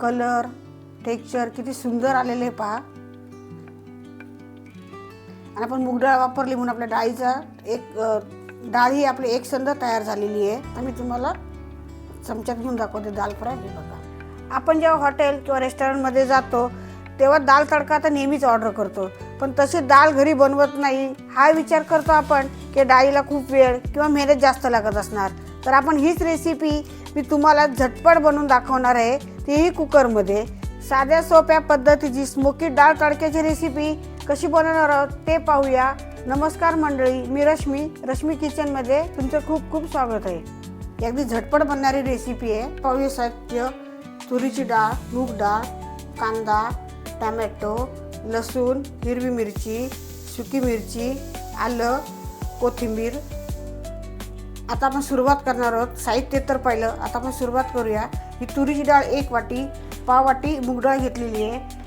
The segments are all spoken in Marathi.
कलर टेक्स्चर किती सुंदर आलेले आहे पहा. आणि आपण मूग डाळ वापरली म्हणून आपल्या डाळीचा डाळ ही आपली एकसंध तयार झालेली आहे. आता मी तुम्हाला चमच्यात घेऊन दाखवते दाल फ्राय. हे बघा, आपण जेव्हा हॉटेल किंवा रेस्टॉरंटमध्ये जातो तेव्हा दाल तडका तर नेहमीच ऑर्डर करतो, पण तशी डाळ घरी बनवत नाही. हा विचार करतो आपण की डाळीला खूप वेळ किंवा मेहनत जास्त लागत असणार. तर आपण हीच रेसिपी मी तुम्हाला झटपट बनवून दाखवणार आहे, तीही कुकरमध्ये. साध्या सोप्या पद्धतीची स्मोकी डाळ तडक्याची रेसिपी कशी बनवणार आहोत ते पाहूया. नमस्कार मंडळी, मी रश्मी किचनमध्ये तुमचं खूप खूप स्वागत आहे. अगदी झटपट बनणारी रेसिपी आहे. पाहूया साहित्य: तुरीची डाळ, मूग डाळ, कांदा, टमॅटो, लसूण, हिरवी मिरची, सुकी मिरची, आलं, कोथिंबीर. आता आपण सुरुवात करणार आहोत. साहित्य तर पाहिलं, आता आपण सुरुवात करूया. ही तुरीची डाळ 1 वाटी, पाव वाटी मूग डाळ घेतलेली आहे.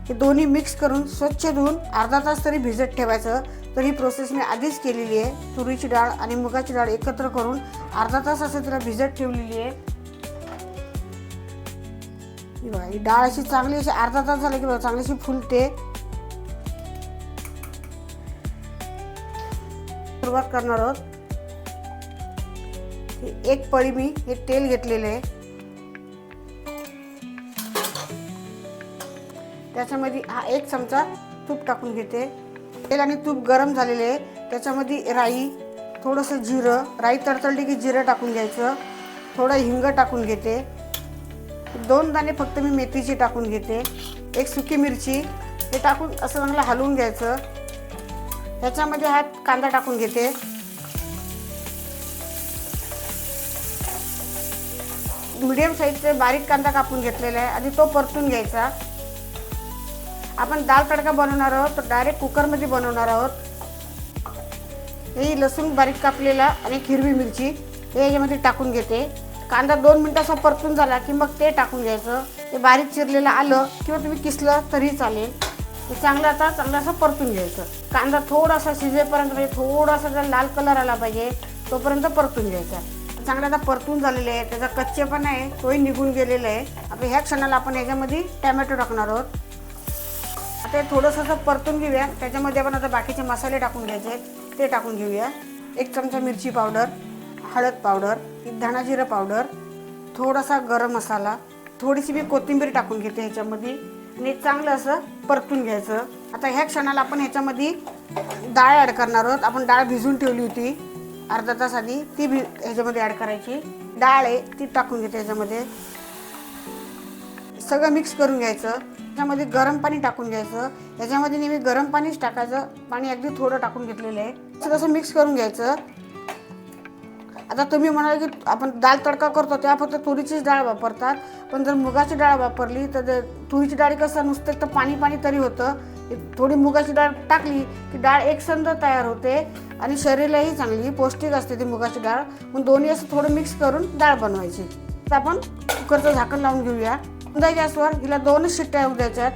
हे दोन्ही मिक्स करून स्वच्छ धुवून अर्धा तास तरी भिजत ठेवायचं. तर ही प्रोसेस मी आधीच केलेली आहे. तुरीची डाळ आणि मुगाची डाळ एकत्र करून अर्धा तास असं तिला भिजत ठेवलेली आहे. ही डाळ अशी चांगली अशी अर्धा तास झाला की चांगली अशी फुलते. सुरुवात करणार आहोत. 1 पळी मी हे तेल घेतलेले आहे. त्याच्यामध्ये 1 चमचा तूप टाकून घेते. तेल आणि तूप गरम झालेले आहे. त्याच्यामध्ये राई, थोडंसं जिरं, राई तडतडली की जिरं टाकून घ्यायचं. थोडं हिंग टाकून घेते. 2 दाणे फक्त मी मेथीची टाकून घेते. 1 सुकी मिरची हे टाकून असं चांगलं हलवून घ्यायचं. त्याच्यामध्ये हा कांदा टाकून घेते. मीडियम साईजचे बारीक कांदा कापून घेतलेला आहे आणि तो परतून घ्यायचा. आपण दाल तडका बनवणार आहोत, तर डायरेक्ट कुकरमध्ये बनवणार आहोत. हे लसूण बारीक कापलेला आणि हिरवी मिरची हे याच्यामध्ये टाकून घेते. कांदा 2 मिनिटं असा परतून झाला की मग ते टाकून घ्यायचं. ते बारीक चिरलेलं आलं किंवा तुम्ही किसलं तरी चालेल. ते चांगलं असं परतून घ्यायचं. कांदा थोडासा शिजेपर्यंत, म्हणजे थोडासा जर लाल कलर आला पाहिजे तोपर्यंत परतून घ्यायचा. चांगलं आता परतून झालेले आहे. त्याचा कच्चेपणा आहे तोही निघून गेलेला आहे. आता ह्या क्षणाला आपण याच्यामध्ये टॅमॅटो टाकणार आहोत. आता थोडंसं असं परतून घेऊया. त्याच्यामध्ये आपण आता बाकीचे मसाले टाकून घ्यायचे, ते टाकून घेऊया. 1 चमचा मिरची पावडर, हळद पावडर, धणा जिरं पावडर, थोडासा गरम मसाला, थोडीशी मी कोथिंबीर टाकून घेते ह्याच्यामध्ये आणि चांगलं असं परतून घ्यायचं. आता ह्या क्षणाला आपण ह्याच्यामध्ये डाळ ॲड करणार आहोत. आपण डाळ भिजून ठेवली होती अर्धा तास आधी, ती ह्याच्यामध्ये ॲड करायची. डाळ आहे ती टाकून घेते ह्याच्यामध्ये. सगळं मिक्स करून घ्यायचं. त्याच्यामध्ये गरम पाणी टाकून घ्यायचं. याच्यामध्ये नेहमी गरम पाणीच टाकायचं. पाणी अगदी थोडं टाकून घेतलेलं आहे. तसं मिक्स करून घ्यायचं. आता तुम्ही म्हणाल की आपण दाल तडका करतो तेव्हा फक्त तुरीचीच डाळ वापरतात, पण जर मुगाची डाळ वापरली तर तुरीची डाळ कसं नुसतं तर पाणी तरी होतं. थोडी मुगाची डाळ टाकली की डाळ एकसंध तयार होते आणि शरीरालाही चांगली पौष्टिक असते ती मुगाची डाळ. मग दोन्ही असं थोडं मिक्स करून डाळ बनवायची. तर आपण कुकरचं झाकण लावून घेऊया. गॅसवर हिला 2च शिट्ट्या होऊ द्यायच्यात.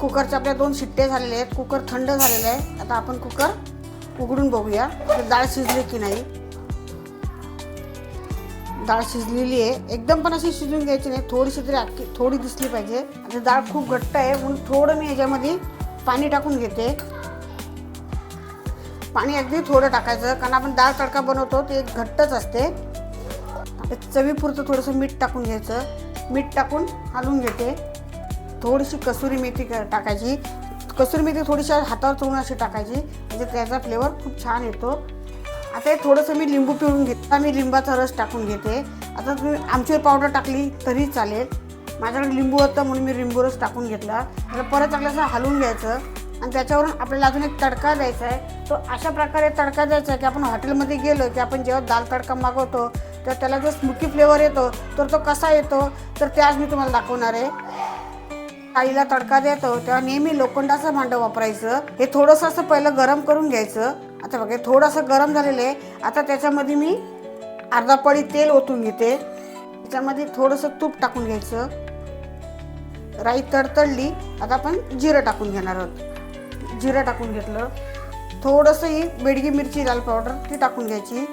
कुकरच्या आपल्या 2 शिट्ट्या झालेल्या आहेत. कुकर थंड झालेला आहे. आता आपण कुकर उघडून बघूया डाळ शिजली की नाही. डाळ शिजलेली आहे. एकदम पण अशी शिजून घ्यायची नाही, थोडीशी तरी थोडी दिसली पाहिजे. आता डाळ खूप घट्ट आहे म्हणून थोडं मी ह्याच्यामध्ये पाणी टाकून घेते. पाणी अगदी थोडं टाकायचं, कारण आपण डाळ तडका बनवतो ते घट्टच असते. चवीपुरतं थोडंसं मीठ टाकून घ्यायचं. मीठ टाकून हलवून घेते. थोडीशी कसुरी मेथी टाकायची. कसुरी मेथी थोडीशी हातावर चोळून अशी टाकायची, म्हणजे त्याचा फ्लेवर खूप छान येतो. आता हे थोडंसं मी लिंबू पिळून घेते. मी लिंबाचा रस टाकून घेते. आता तुम्ही आमचूर पावडर टाकली तरी चालेल. माझ्याकडे लिंबू होतं म्हणून मी लिंबू रस टाकून घेतला. आता परत चांगलं असं हलवून घ्यायचं आणि त्याच्यावरून आपल्याला अजून एक तडका द्यायचा आहे. तो अशा प्रकारे तडका द्यायचा आहे की आपण हॉटेलमध्ये गेलो की आपण जेव्हा दाल तडका मागवतो तर त्याला जो स्मोकी फ्लेवर येतो तर तो कसा येतो तर ते आज मी तुम्हाला दाखवणार आहे. डाळीला तडका देतो तेव्हा नेहमी लोखंडाचं भांडं वापरायचं. हे थोडंसं असं पहिलं गरम करून घ्यायचं. आता बघा थोडंसं गरम झालेलं आहे. आता त्याच्यामध्ये मी अर्धा पळी तेल ओतून घेते. त्याच्यामध्ये थोडंसं तूप टाकून घ्यायचं. राई तडतडली. आता आपण जिरं टाकून घेणार आहोत. जिरं टाकून घेतलं. थोडंसं ही बेडगी मिरची लाल पावडर ती टाकून घ्यायची.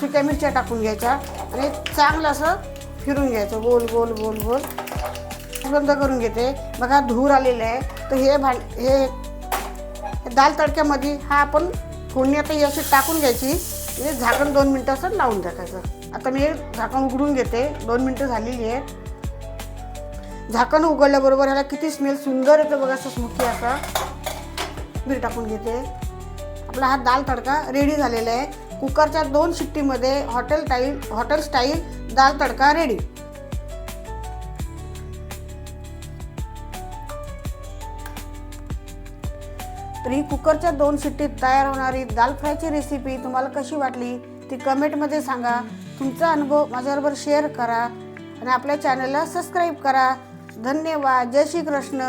सुक्या मिरच्या टाकून घ्यायच्या आणि चांगलं असं फिरून घ्यायचं गोल गोल गोल गोल. बंद करून घेते. बघा धूर आलेलं आहे. तर हे दाल तडक्यामध्ये हा आपण फोडणी आता ही अशी टाकून घ्यायची. म्हणजे झाकण 2 मिनटं असं लावून टाकायचं. आता मी झाकण उघडून घेते. 2 मिनटं झालेली आहेत. झाकण उघडल्याबरोबर ह्याला किती स्मेल सुंदर येतं बघा, असं स्मोकी असा. मीठ टाकून घेते. आपला हा दाल तडका रेडी झालेला आहे. कुकरच्या 2 शिट्टीमध्ये हॉटेल स्टाईल दाल तडका रेडी. तर ही कुकरच्या 2 शिट्टीत तयार होणारी दाल फ्रायची रेसिपी तुम्हाला कशी वाटली ती कमेंटमध्ये सांगा. तुमचा अनुभव माझ्याबरोबर शेअर करा आणि आपल्या चॅनलला सबस्क्राईब करा. धन्यवाद. जय श्री कृष्ण.